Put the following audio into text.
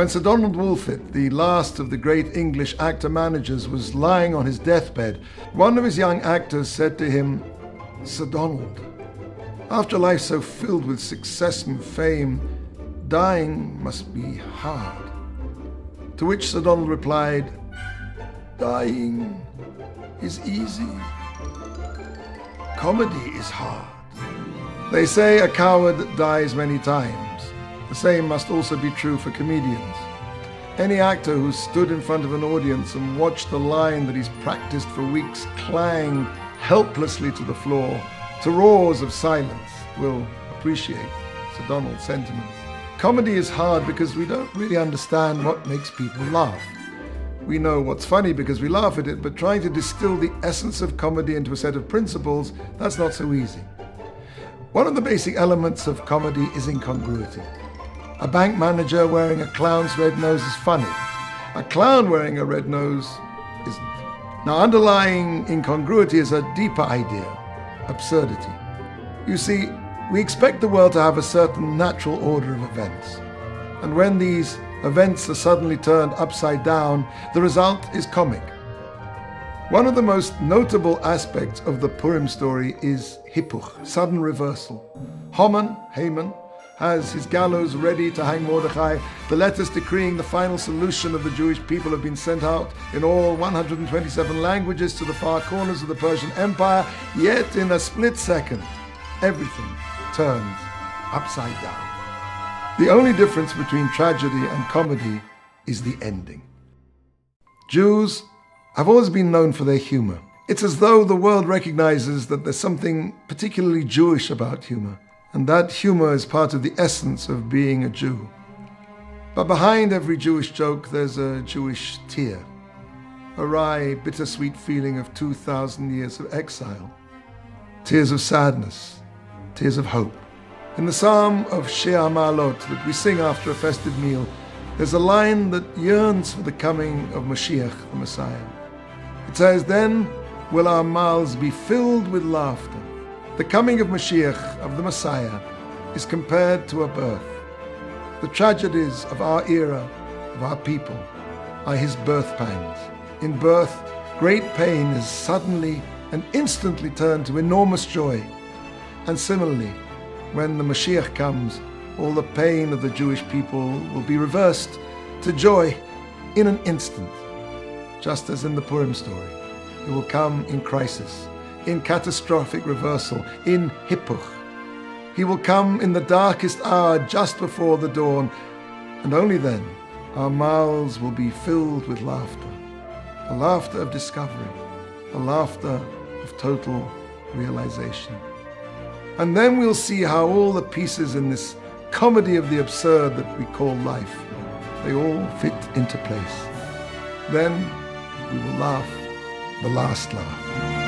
When Sir Donald Wolfett, the last of the great English actor-managers, was lying on his deathbed, one of his young actors said to him, "Sir Donald, after life so filled with success and fame, dying must be hard." To which Sir Donald replied, "Dying is easy. Comedy is hard." They say a coward dies many times. The same must also be true for comedians. Any actor who stood in front of an audience and watched the line that he's practiced for weeks clang helplessly to the floor to roars of silence will appreciate Sir Donald's sentiments. Comedy is hard because we don't really understand what makes people laugh. We know what's funny because we laugh at it, but trying to distill the essence of comedy into a set of principles, that's not so easy. One of the basic elements of comedy is incongruity. A bank manager wearing a clown's red nose is funny. A clown wearing a red nose isn't. Now, underlying incongruity is a deeper idea, absurdity. You see, we expect the world to have a certain natural order of events. And when these events are suddenly turned upside down, the result is comic. One of the most notable aspects of the Purim story is hippuch, sudden reversal. Haman has his gallows ready to hang Mordechai. The letters decreeing the final solution of the Jewish people have been sent out in all 127 languages to the far corners of the Persian Empire, yet in a split second, everything turns upside down. The only difference between tragedy and comedy is the ending. Jews have always been known for their humor. It's as though the world recognizes that there's something particularly Jewish about humor, and that humor is part of the essence of being a Jew. But behind every Jewish joke, there's a Jewish tear, a wry, bittersweet feeling of 2,000 years of exile, tears of sadness, tears of hope. In the Psalm of Shir Ma'alot that we sing after a festive meal, there's a line that yearns for the coming of Mashiach, the Messiah. It says, "Then will our mouths be filled with laughter." The coming of Mashiach, of the Messiah, is compared to a birth. The tragedies of our era, of our people, are his birth pangs. In birth, great pain is suddenly and instantly turned to enormous joy. And similarly, when the Mashiach comes, all the pain of the Jewish people will be reversed to joy in an instant. Just as in the Purim story, it will come in crisis, in catastrophic reversal, in hippuch. He will come in the darkest hour just before the dawn, and only then our mouths will be filled with laughter. A laughter of discovery, a laughter of total realization. And then we'll see how all the pieces in this comedy of the absurd that we call life, they all fit into place. Then we will laugh the last laugh.